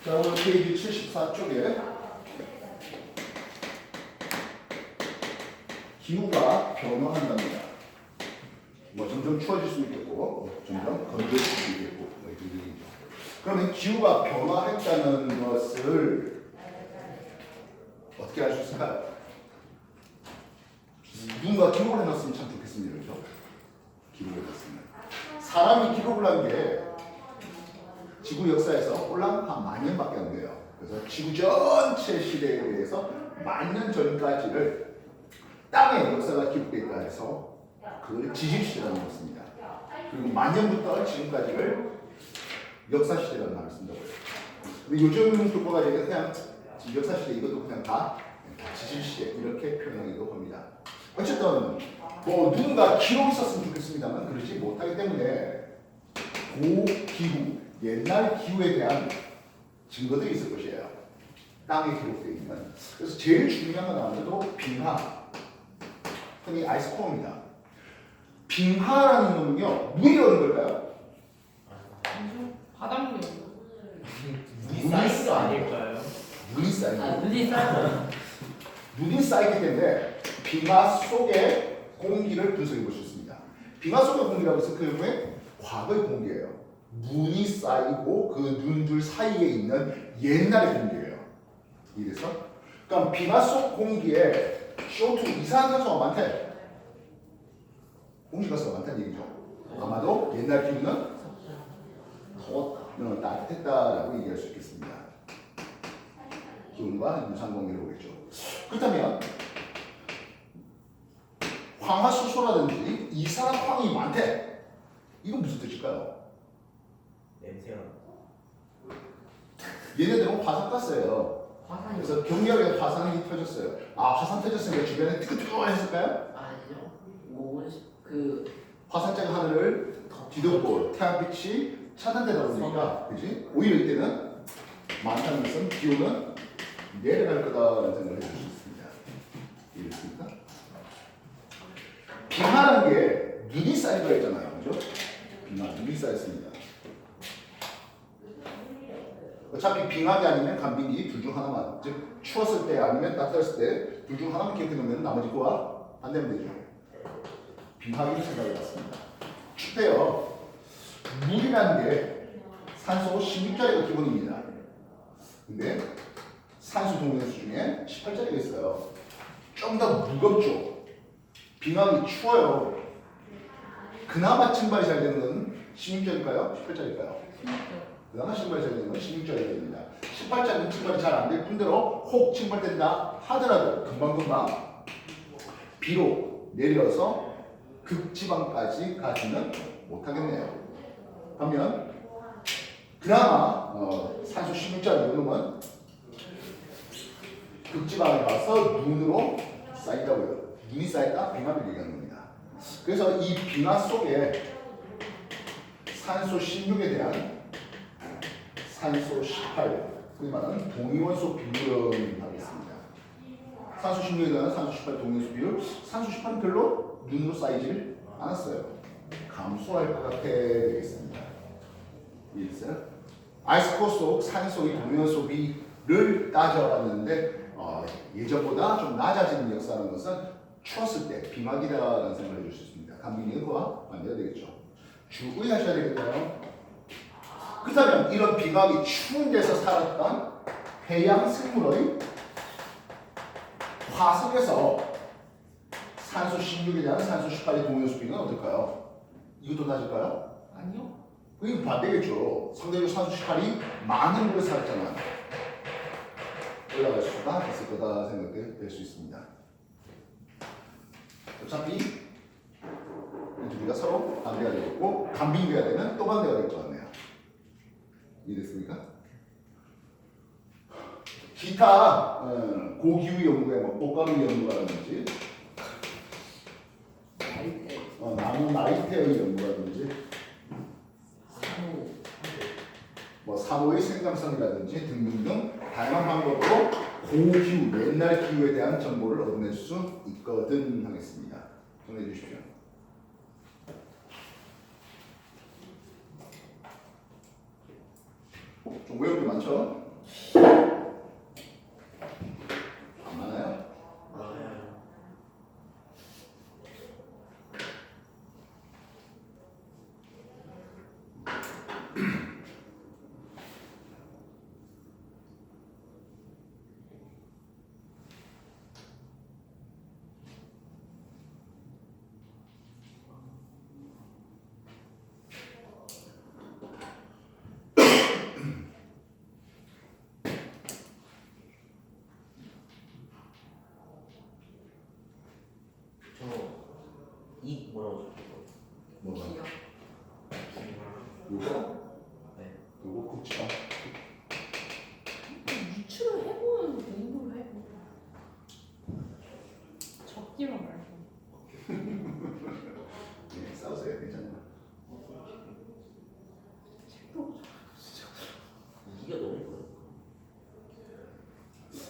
자, 오늘 페이지 74쪽에 기후가 변화한답니다. 뭐 점점 추워질 수 있겠고, 점점 건조해질 수 있겠고, 뭐 이런 얘기죠. 그러면 기후가 변화했다는 것을 어떻게 알 수 있을까요? 누군가 기록을 해놨으면 참 좋겠습니다. 그렇죠? 기록을 해놨으면. 사람이 기록을 한 게 지구 역사에서 홀랑 한 10,000년밖에 안 돼요. 그래서 지구 전체 시대에 대해서 10,000년 전까지를 땅의 역사가 기록되어 있다 해서 그걸 지질시대라는 것입니다. 그리고 10,000년부터 지금까지를 역사시대라는 말을 쓴다고 해요. 근데 요즘 교과가 그냥 역사시대 이것도 그냥 다 지질시대 이렇게 표현하기도 합니다. 어쨌든 뭐 누군가 기록이 있었으면 좋겠습니다만 그러지 못하기 때문에 고기후, 옛날 기후에 대한 증거들이 있을 것이에요. 땅에 기록되어 있는. 그래서 제일 중요한 건 아무래도 빙하, 흔히 아이스코어입니다. 빙하라는 거는요, 물이 오는 걸까요? 바닷물. 물이 쌓인 거 아닐까요? 물이 쌓이고 눈이 쌓여. 눈이 쌓이기 때문에 빙하 속의 공기를 분석해 볼 수 있습니다. 빙하 속의 공기라고 해서 그 경우에 과거의 공기예요. 눈이 쌓이고 그 눈들 사이에 있는 옛날의 공기예요. 이래서 그럼 빙하 속 공기에 CO2 이산화탄소가 많대. 공기가스가 많다는 얘기죠. 아마도 옛날 기후는 더 따뜻했다라고 얘기할 수 있겠습니다. 기온과 유산 공기를 보겠죠. 그렇다면 황화수소라든지 이산화황이 많대. 이건 무슨 뜻일까요? 냄새가 얘네들은 화산가스예요. 화산이. 그래서 경력에 화산이 터졌어요. 아, 화산 터졌으니까 주변에 뜨끈뜨끈했을까요? 아니죠. 그 화산재가 하늘을 뒤덮고 태양빛이 차단되다 보니까, 그지? 오히려 이때는 많다는 것은 기온은 내려갈 거다라는 생각을 해볼 수 있습니다. 이해됐습니까? 빙하라는 게 눈이 쌓인 거였잖아요. 그죠? 빙하, 눈이 쌓였습니다. 어차피 빙하기 아니면 간빙기 둘 중 하나만, 즉 추웠을 때 아니면 따뜻했을 때 둘 중 하나만 기억해 놓으면 나머지 거와 반대면 되죠. 빙하기를 생각해봤습니다. 춥대요. 물이라는 게 산소 16자리가 기본입니다. 근데 산소 동위원수 중에 18자리가 있어요. 좀 더 무겁죠. 빙하기 추워요. 그나마 증발이 잘 되는 건 16자리일까요? 18자리일까요? 그나마 증발이 잘 되는 건 16자리입니다. 18자리는 증발이 잘 안 될 뿐더러 혹 증발된다 하더라도 금방금방 비로 내려서 극지방까지 가지는 못하겠네요. 반면 그나마 산소 16자리 이놈은 극지방에 가서 눈으로 쌓인다고요. 눈이 쌓였다? 빙하를 얘기하는 겁니다. 그래서 이 빙하 속에 산소 16에 대한 산소 18, 흔히 말하는 동위원소 비율을 하겠습니다. 산소 16에 대한 산소 18 동위원소 비율, 산소 18은 별로 눈으로 쌓이질 않았어요. 감소할 것 같아 되겠습니다. 이해됐어요? 아이스코어 속 산소의 동위원소 비를 따져봤는데 예전보다 좀 낮아지는 역사라는 것은 추웠을 때 빙하기라는 생각을 해줄 수 있습니다. 감기는 그와 반대가 되겠죠. 주의하셔야 되겠나요? 그렇다면 이런 빙하기 추운 데서 살았던 해양 생물의 화석에서 산소 16에 대한 산소 18의 동위원소 비율은 어떨까요? 이것도 낮을까요? 아니요. 이건 반대겠죠. 상대적으로 산소 18이 많은 물에 살았잖아요. 올라갈 수가 있을 거다 생각될 수 있습니다. 어차피 이 두 개가 서로 반대가 되겠고 간빙돼야 되면 또 반대가 될 것 같네요. 이해됐습니까? 기타 고기후 연구에 뭐 꽃가루 연구라든지 나무 나이테의 연구라든지 뭐 사고의 생감성이라든지 등등등 다양한 방법으로 고기후, 옛날 기후에 대한 정보를 얻어낼 수 있거든 하겠습니다. 정리해 주십시오. 좀 외울 게 많죠?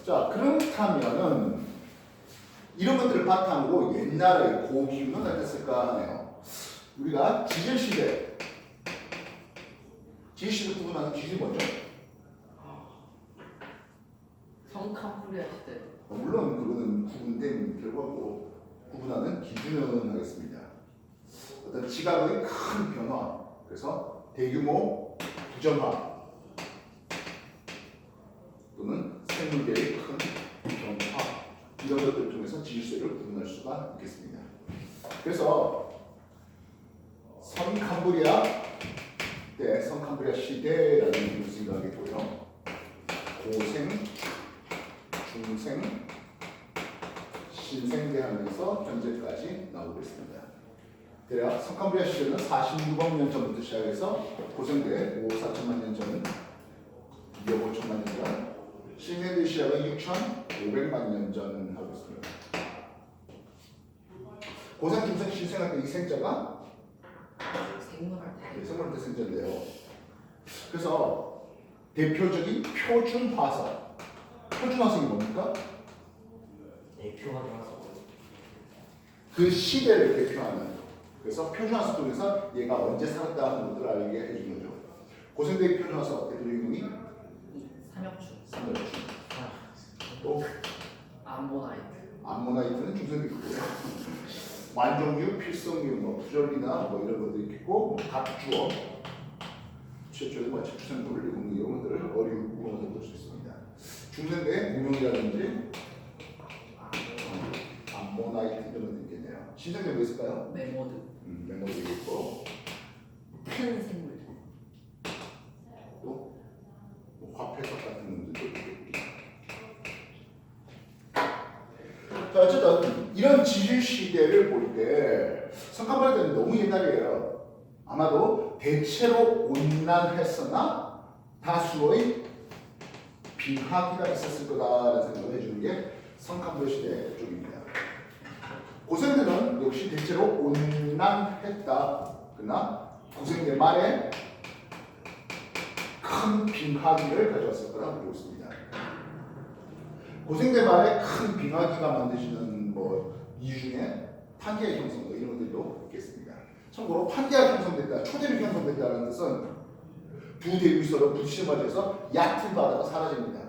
자, 그렇다면은 이런 것들을 바탕으로 옛날의 고기후는 어땠을까 하네요. 우리가 지질시대, 지질시대 구분하는 기준이 뭐죠? 성캄브리아 시대. 물론 그거는 구분된 결과고 구분하는 기준은 하겠습니다. 어떤 지각의 큰 변화, 그래서 대규모 부정화 또는 생물계의 큰 변화 이런 것들을 통해서 지질세를 구분할 수가 있겠습니다. 그래서 성캄브리아 때 성캄브리아 시대라는 것을 생각하겠고요. 고생, 중생, 신생대 하면서 현재까지 나오고 있습니다. 대략 성캄브리아 시대는 46억 년 전부터 시작해서 고생대 5, 4천만 년 전, 2억 5천만 년 전, 신생대 시작은 6,500만 년 전 하고 있습니다. 고생, 중생, 신생할 때 이 생자가 생물할 때. 생물대 생자인데요. 그래서 대표적인 표준화석, 표준화석이 뭡니까? 대표가 나서 그 시대를 대표하는, 그래서 표준화석 중에서 얘가 언제 살았다 하는 것들을 알게 해주는 거죠. 고생대의 표준화석 대표적 이름이 삼엽충. 삼엽충. 또 암모나이트. 암모나이트는 중생대 있고요. 완종류, 필성류, 뭐 부절이나 뭐 이런 것들이 있고, 각주어, 최초의 뭐 최초생물을 이런 것들을 어류로 볼 수 있습니다. 중생대의 무명이라든지 암모나이트 이런 것들이 있겠네요. 신생대 뭐 있을까요? 메모드. 메모도 있고, 큰 생물. 또 화폐석 같은 놈들도 있고. 자, 어쨌든 이런 지질 시대를 볼 때 성캄브리아 때는 너무 옛날이에요. 아마도 대체로 온난했으나 다수의 빙하기가 있었을 거다라는 생각을 해주는 게 성캄브리아 시대 쪽입니다. 고생대는 역시 대체로 온난했다. 그러나 고생대 말에 큰 빙하기를 가져왔을 거라고 보고 있습니다. 고생대 말에 큰 빙하기가 만드시는 뭐 이유 중에 판기가 형성 이런 것들도 있겠습니다. 참고로 판기가 형성됐다, 초대륙이 형성됐다는 뜻은 두 대륙이 서로 부딪히는 과정에서 얕은 바다가 사라집니다.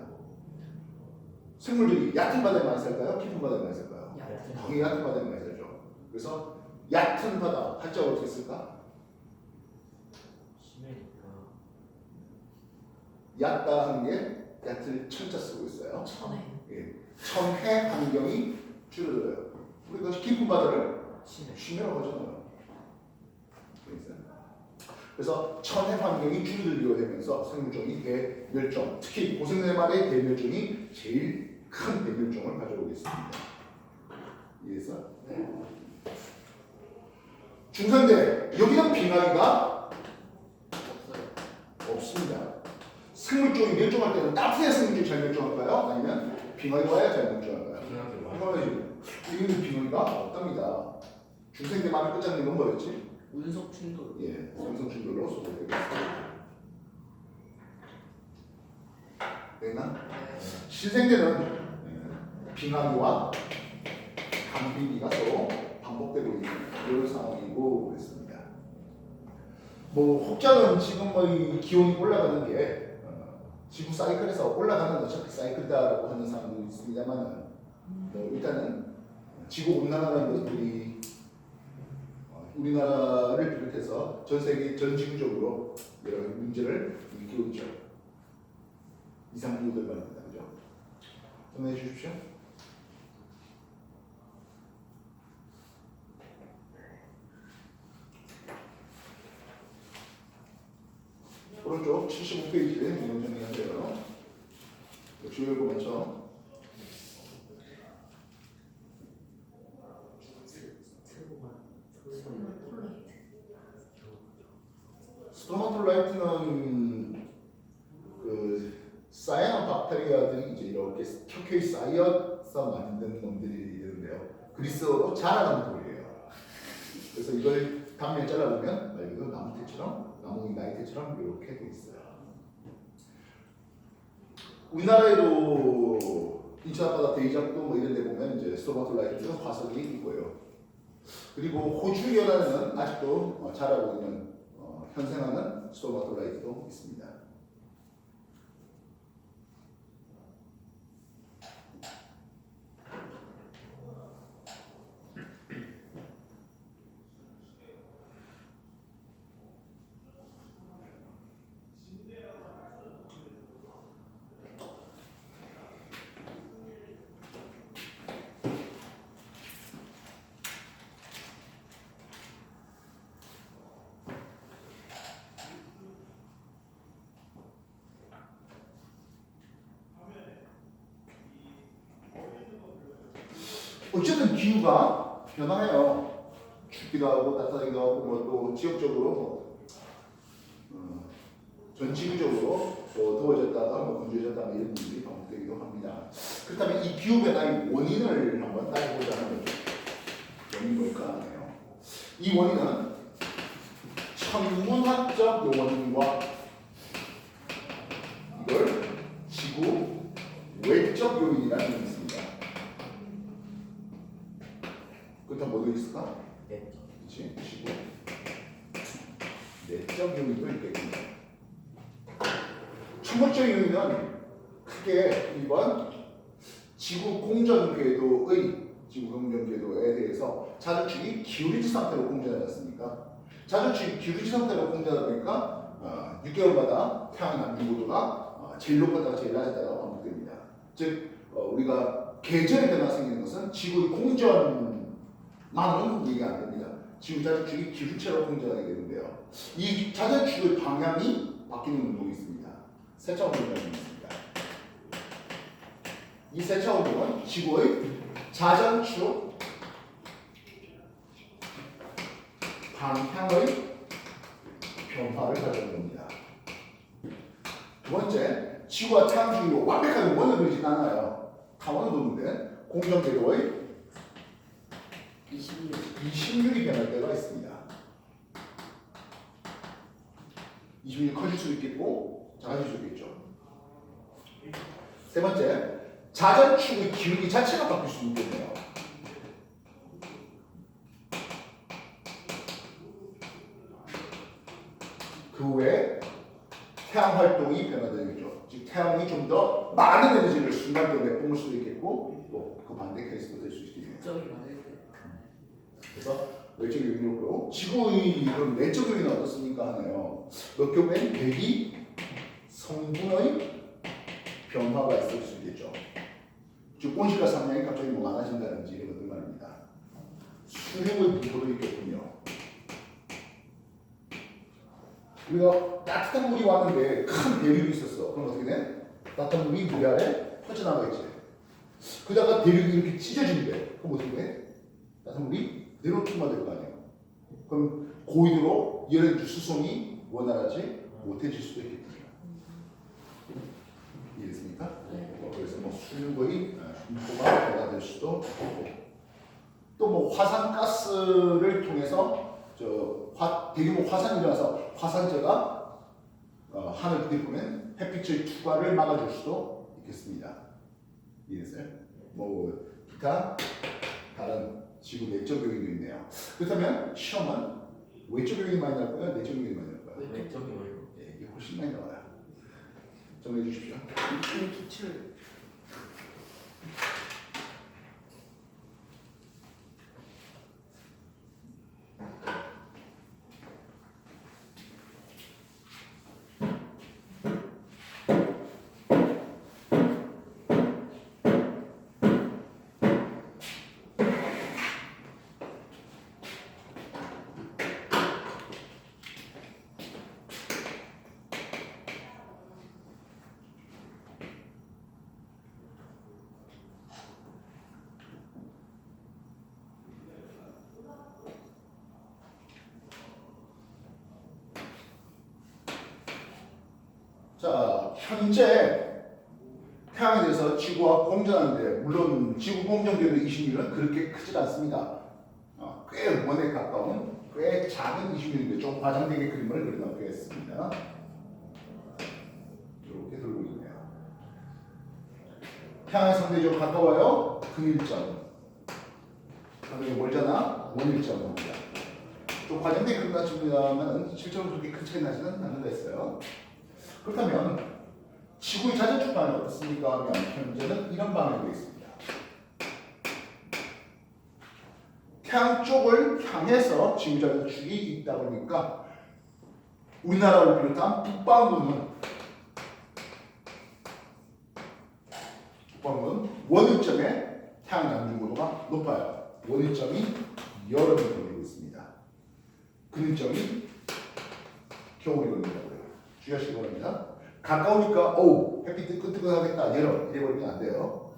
생물들이 얕은 바다에 많이 살까요? 깊은 바다에 많이 살까요? 당연히 얕은 바다에 많이 살죠. 그래서 얕은 바다, 한자가 어떻게 쓸까? 심해니까 얕다 하는 게 얕을 천자 쓰고 있어요. 천에. 예. 천해 환경이 줄어들어요. 우리가 깊은 바다를 심해 쉬면라고 하잖아요. 그래서 천해 환경이 줄어들게 되면서 생물종이 대멸종, 특히 고생대 말의 대멸종이 제일 큰 대멸종을 가져오겠습니다. 이해했어? 중생대, 여기는 빙하기가 없어요. 없습니다. 생물종이 멸종할 때는 따뜻한 생물종이 잘 멸종할까요? 아니면 빙하기 와야 잘 멸종할까요? 빙하기 와 빙하기. 여기는 빙하기가 없답니다. 중생대 말을 끝장낸 건 뭐였지? 운석 충돌. 예, 삼성 충돌로 소개되겠습니다. 됐나? 네. 신생대는 빙하기와 강빙기가 서로 반복되고 있는 이런 상황이고 그랬습니다. 뭐 혹자는 지금 뭐 이 기온이 올라가는 게 지구 사이클에서 올라가는 어차피 사이클이다라고 하는 사람도 있습니다만은 뭐 일단은 지구 온난화라는 것들이 우리나라를 비롯해서 전 세계 전 지구적으로 여러 가지 문제를 일으키고 있죠. 이상 기후들 말입니다. 그죠? 전해 주십시오. 오른쪽 75페이지에 내용 정리하세요. 주요 읽고 맞죠? 스토마톨라이트는 그 사이아노박테리아들이 이제 이렇게 켜켜이 쌓여서 만든 놈들이 있는데요. 그리스어로 자라는 돌이에요. 그래서 이걸 단면을 잘라보면 말 그대로 나무테처럼 나무 나이테처럼 이렇게 돼 있어요. 우리나라에도 인천 앞바다 대이작도 뭐 이런 데 보면 이제 스토마톨라이트 화석이 있고요. 그리고 호주 연안에는 아직도 자라고 있는 현생하는 스토마톨라이트도 있습니다. 어쨌든 기후가 변화해요. 춥기도 하고 따뜻하기도 하고 뭐 또 지역적으로 전 지구적으로 또 더워졌다가 뭐 건조해졌다가 이런 일이 반복되기도 합니다. 그렇다면 이 기후 변화의 원인을 한번 따져보자는 거죠. 원인이 뭘까 하네요. 이 원인은 천문학적 원인과 이걸 지구 외적 요인이라는 게 있습니다. 그렇다면 뭐도 있을까? 네. 그렇지? 지구 내적 요인도 있겠습니다. 천문적 요인은 크게 1번 지구 공전 궤도에 대해서 자전축이 기울이지 상태로 공전하지 않습니까? 자전축이 기울이지 상태로 공전하다 보니까 6개월마다 태양의 남기 고도가 제일 높았다가 제일 낮았다가 반복됩니다. 즉 우리가 계절의 변화가 생기는 것은 지구의 공전만은 얘기가 안 됩니다. 지구 자전축이 기울체로 공전하게 되는데요. 이 자전축의 방향이 바뀌는 운동이 있습니다. 세차 운동이라는 게 있습니다. 이 세차 운동은 지구의 자전축 방향의 변화를 가져온 겁니다. 두 번째, 지구와 태양 중에 완벽하게 원을 그리진 않아요. 타원을 도는데 공전궤도의 26이 변할 때가 있습니다. 26이 커질 수도 있겠고 작아질 수도 있겠죠. 세 번째, 자전축의 기울기 자체가 바뀔 수 있겠네요. 그 외에 태양 활동이 변화되겠죠. 즉 태양이 좀 더 많은 에너지를 순간적으로 내뿜을 수도 있겠고 또 그 반대 케이스도 될 수 있겠네요. 적이 많을 때. 그래서 외적 요인이고 지구의 그런 내적 요인은 어떻습니까 하네요. 몇 경우에는 대기 성분의 변화가 있을 수 있겠죠. 즉 온실가스 함량이 갑자기 뭐 많아진다든지 이런 것들 말입니다. 수행의 부분도 있겠군요. 우리가 따뜻한 물이 왔는데 큰 대륙이 있었어. 그럼 어떻게 돼? 따뜻한 물이 물 아래 퍼져나가겠지. 그러다가 대륙이 이렇게 찢어진대. 그럼 어떻게 돼? 따뜻한 물이 내로 투과될 거 아니에요. 그럼 고위도로 열의 수송이 원활하지 못해질 수도 있겠군요. 이해됐습니까? 그래서 뭐 수륙의 분포가 변화될 수도 있고 또 뭐 화산가스를 통해서 대규모 화산이 일어나서 화산재가 하늘 부딪히면 햇빛의 투과를 막아줄 수도 있겠습니다. 이해됐어요? 뭐 기타 다른 지구 내적 요인도 있네요. 그렇다면 시험은 외적 요인이 많이 나올까요? 내적 요인이 많이 나올까요? 외적인 원인. 네, 이게 훨씬 많이 나와요. 정리해 주십시오. 이 기출. 자, 현재 태양에 대해서 지구와 공전하는데 물론 지구 공전궤도 26은 그렇게 크지 않습니다. 꽤 원에 가까운 꽤 작은 26인데 좀 과장되게 그림을 그려놓겠습니다. 이렇게 들고 있네요. 태양에 상대적으로 가까워요. 근일점. 상대적으로 멀잖아. 원일점 봅니다. 좀 과장되게 끝났습니다만 실제로 그렇게 큰 차이 나지는 않는다 했어요. 그렇다면 지구의 자전축 방향이 어떻습니까? 하면 현재는 이런 방향으로 있습니다. 태양 쪽을 향해서 지구 자전축이 있다 보니까 우리나라를 비롯한 북반구는 원일점에 태양 장중고도가 높아요. 원일점이 여름이 걸리고 있습니다. 근일점이 겨울이 걸린다고요. 주의하시기 바랍니다. 가까우니까 햇빛 뜨끈뜨끈하겠다 여름 이래버리면 안 돼요.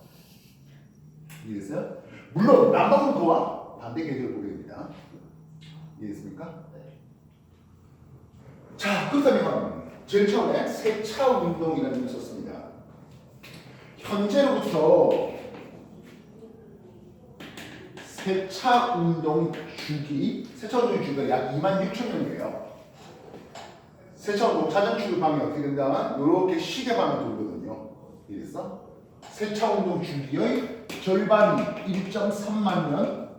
이해됐어요? 물론 남반구도와 반대 계절을 보게 됩니다. 이해됐습니까? 네. 자, 그렇다면 제일 처음에 세차 운동이라는 걸 썼습니다. 현재로부터 세차 운동 주기가 약 26,000년이에요. 세차 운동 자전축의 방향이 어떻게 된다면 이렇게 시계 방향 돌거든요. 이해됐어? 세차 운동 주기의 절반이 1.3만 년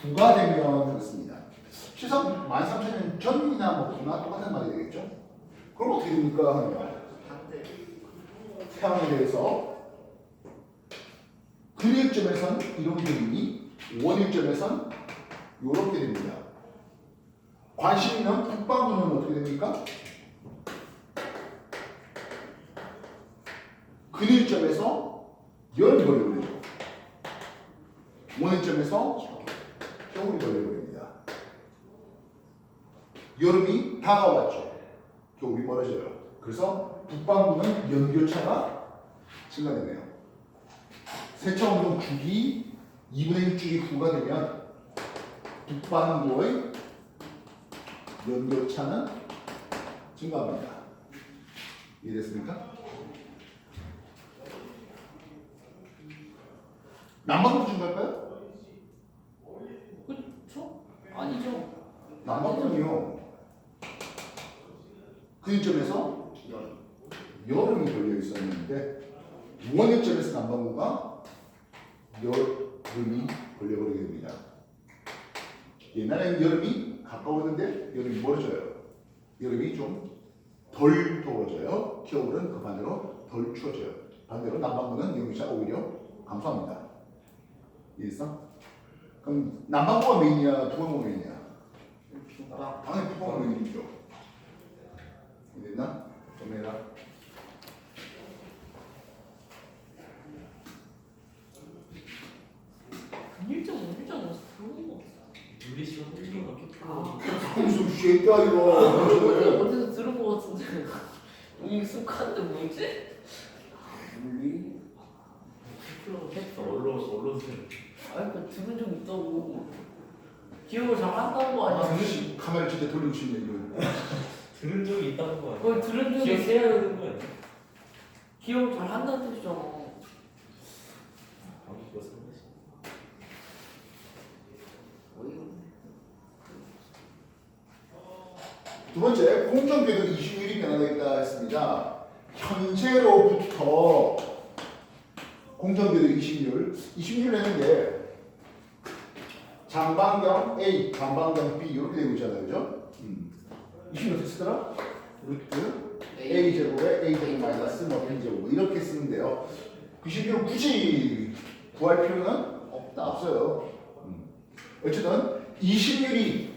후가 되면 그렇습니다. 실상 13,000년 전이나 뭐 후나 똑같은 말이 되겠죠? 그럼 어떻게 됩니까? 하면 반대. 태양에 대해서 근일점에선 이런 그림이 원일점에선 이렇게 됩니다. 관심 있는 북반구는 어떻게 됩니까? 근일점에서 열이 걸려버리죠. 원일점에서 겨울이 걸려버립니다. 여름이 다가왔죠. 겨울이 멀어져요. 그래서 북반구는 연교차가 증가되네요. 세차운동 주기 2분의 1주기 후가 되면 북반구의 연교차는 증가합니다. 이해됐습니까? 남반구도 증가할까요? 그쵸? 아니죠. 남반구는요. 근일점에서 여름이 걸려 있었는데 원일점에서 남반구가 여름이 걸려버리게 됩니다. 옛날에는 여름이 가까웠는데 여름이 멀어져요. 여름이 좀 덜 더워져요. 겨울은 그 반대로 덜 추워져요. 반대로 남반구는 영유차가 오히려 감소합니다. 이해했어? 그럼 남반구가 메인이야? 북반구가 메인이야? 북방. 당연히 북반구가 메인이죠. 이해됐나? 좀 해라. 일정 그런 거 없어. 우리 시간 이렇게 풀어. 무슨 쉐이야 이거. 어디서 들은 거 같은데. 이 익숙한데 뭐지? 물리. 언론들. 아니 그 들은 적 있다고. 기억을 잘 한다는 거 아니야? 아저씨 카메라 진짜 돌리고 싶네 이거. 들은 적이 있다는 거 아니야? 그걸 들은 적이 기억해야 있어요. 되는 거 아니야? 기억을 잘 한다는 뜻이잖아. 이거 상대시. 두 번째, 공정궤도 26일이 변화되겠다 했습니다. 현재로부터 공정궤도 26일 했는데 장반경 A, 장반경 B 이렇게 되고 있잖아요, 그죠? 26일 어떻게 쓰더라? 루트 A 제곱에 A 제곱 마이너스 뭐 B 제곱 이렇게 쓰는데요. 그 식으로 굳이 구할 필요는 없어요. 어쨌든 26일이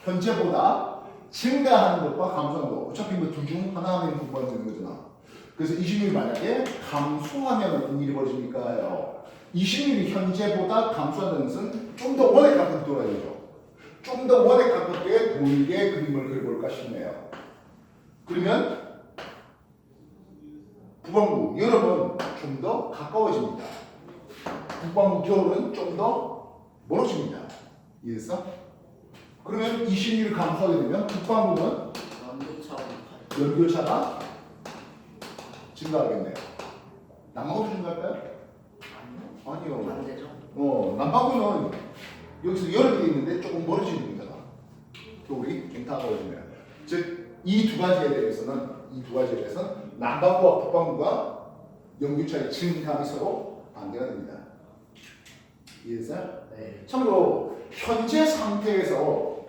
현재보다 증가하는 것과 감소하는 것 어차피 뭐 둘 중 하나 하면 공부하면 되는 거잖아. 그래서 26일이 만약에 감소하면 어떤 일이 벌어집니까요? 26일이 현재보다 감소한다는 것은 좀 더 원에 가깝게 돌아야 되죠. 좀 더 원에 가깝게 돌게 그림을 그려볼까 싶네요. 그러면 북반구 여름은 좀 더 가까워집니다. 북반구 겨울은 좀 더 멀어집니다. 이해했어? 그러면 26일 감소하게 되면 북반구는 연교차가 증가하겠네요. 남반구도 증가할까요? 아니요. 반대죠. 남반구는 여기서 여름이 있는데 조금 멀어지는 거잖아. 겨울이 좀 다가오시면. 즉, 이 두 가지에 대해서는 남반구와 북반구가 연교차의 증감이 서로 반대가 됩니다. 이해됐어요? 네. 참고로 현재 상태에서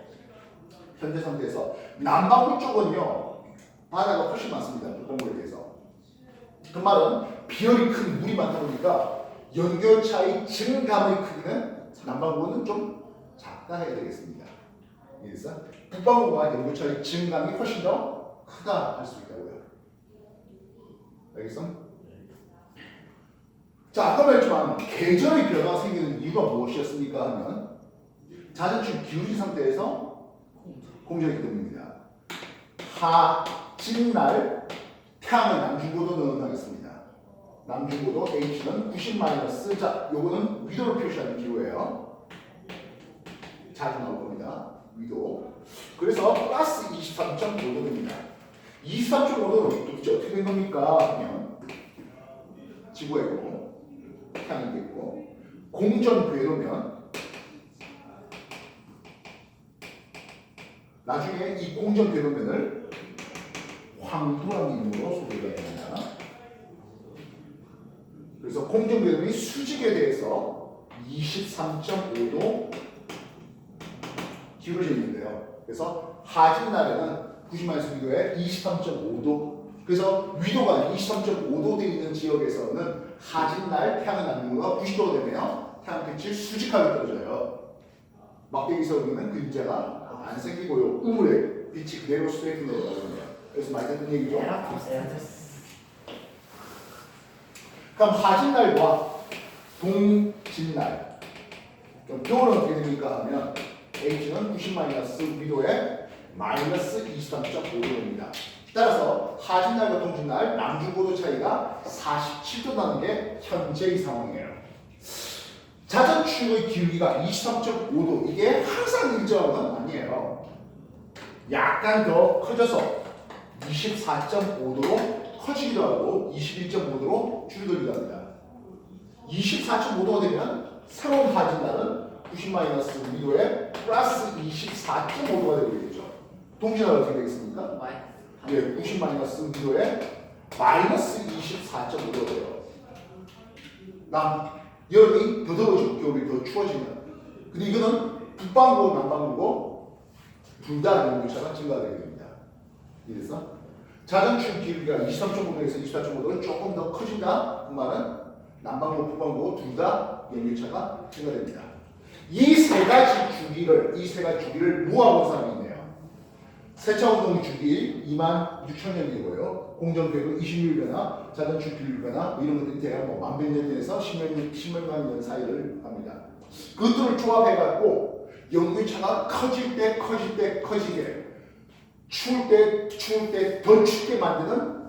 남반구 쪽은요 바다가 훨씬 많습니다. 북반구에 비해서. 그 말은 비열이 큰 물이 많다 보니까 연교차의 증감의 크기는 남반구는 좀 작다 해야 되겠습니다. 이해됐어요? 북반구가 연교차의 증감이 훨씬 더 크다 할 수 있다고요. 알겠어? 자, 아까 말했지만 계절의 변화가 생기는 이유가 무엇이었습니까 하면 자전축 기울기 상태에서 공전이 있기 때문입니다. 하진날 태양의 남중고도 하겠습니다. 남중고도 H는 90 마이너스, 자, 요거는 위도를 표시하는 기호예요. 자주 나올 겁니다. 위도. 그래서 플러스 23.5도입니다. 23.5도는 도대체 어떻게 된 겁니까? 하면 지구에고 태양이 있고 공전 궤도면 나중에 이 공전 궤도면을 황도라는 이름으로 소개가 됩니다. 그래서 공전 궤도면이 수직에 대해서 23.5도 기울어져 있는데요. 그래서 하진날에는 90마이너스 위도에 23.5도, 그래서 위도가 23.5도 되어 있는 지역에서는 하진날 태양의 남중고도가 90도가 되면 태양빛이 수직하게 떨어져요. 막대기에서 보면 그림자가 안 생기고요. 우물에 빛이 그대로 스트레이트 내려가거든요. 그래서 많이 듣는 얘기죠. 그럼 하진날과 동진날, 그럼 요거는 어떻게 됩니까 하면 H는 90 마이너스 위도에 마이너스 23.5도입니다. 따라서 하진날과 동진날 남중고도 차이가 47도 나는 게 현재의 상황이에요. 자전축의 기울기가 23.5도, 이게 항상 일정한 건 아니에요. 약간 더 커져서 24.5도로 커지기도 하고 21.5도로 줄어들기도 합니다. 24.5도가 되면 새로운 하진날은 90 마이너스 위도에 플러스 24.5도가 되고 있겠죠. 동진날은 어떻게 되겠습니까? 예, 90 마이너스 위도에 마이너스 24.5도가 돼요. 여름이 더 더워지고 겨울이 더 추워지면. 근데 이거는 북반구, 남반구고 둘 다 연교차가 증가되게 됩니다. 이래서 자전축 기울기가 23.5도에서 24.5도는 조금 더 커진다. 그 말은 남반구, 북반구 둘 다 연교차가 증가됩니다. 이 세 가지 주기를 모아본 사람이 있네요. 세차운동 주기 26,000년이고요. 공전궤도 26일 변화, 자전축 기울기 변화, 뭐 이런 것들이 대략 뭐 만백년 에서 10몇만 년 사이를 합니다. 그것들을 조합해갖고 연교차가 커질 때 커지게, 추울 때 더 춥게 만드는,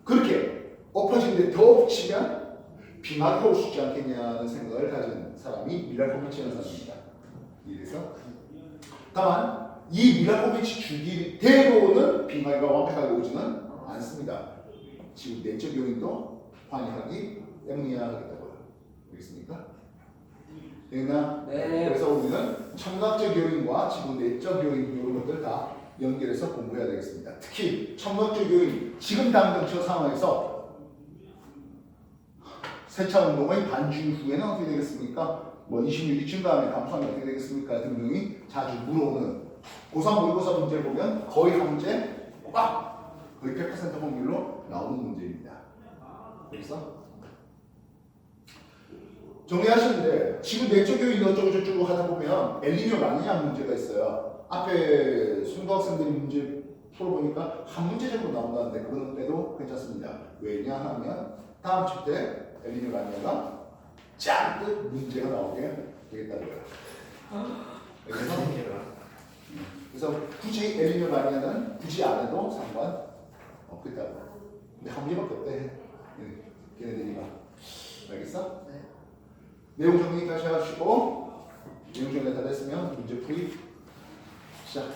그렇게 엎어지는데 더 엎치면 빙하가 올 수 있지 않겠냐는 생각을 가진 사람이 밀라코비치라는 사람입니다. 이래서 다만 이 밀라코비치 주기대로는 빙하가 완벽하게 오지는 않습니다. 지금 내적 요인도 관여하기 때문이야 하겠다고요. 알겠습니까? 됐나? 네. 그래서 우리는 청각적 요인과 지구 내적 요인 이런 것들 다 연결해서 공부해야 되겠습니다. 특히 청각적 요인, 지금 당장 저 상황에서 세차 운동의 반주 후에는 어떻게 되겠습니까? 뭐 26일 증가하면 감소하면 어떻게 되겠습니까? 등등이 자주 물어오는 고3 모의고사 문제를 보면 거의 한 문제 꽉 거의 100% 확률로 나오는 문제입니다. 그래서 정리하시는데 지금 내적 요인 어쩌고저쩌고 하다 보면 엘니뇨 라니냐 문제가 있어요. 앞에 순도학생들이 문제 풀어보니까 한 문제 정도 나온다는데 그거는 빼도 괜찮습니다. 왜냐하면 다음 주 때 엘니뇨 라니냐가 잔뜩 문제가 나오게 되겠다고요. 그래서 굳이 엘니뇨 라니냐는 굳이 안 해도 상관없겠다고. 근데 한 문제밖에 없대. 걔네들이 막. 알겠어? 네. 내용 정리 다시 하시고 내용 정리 다 됐으면 문제 풀이 시작.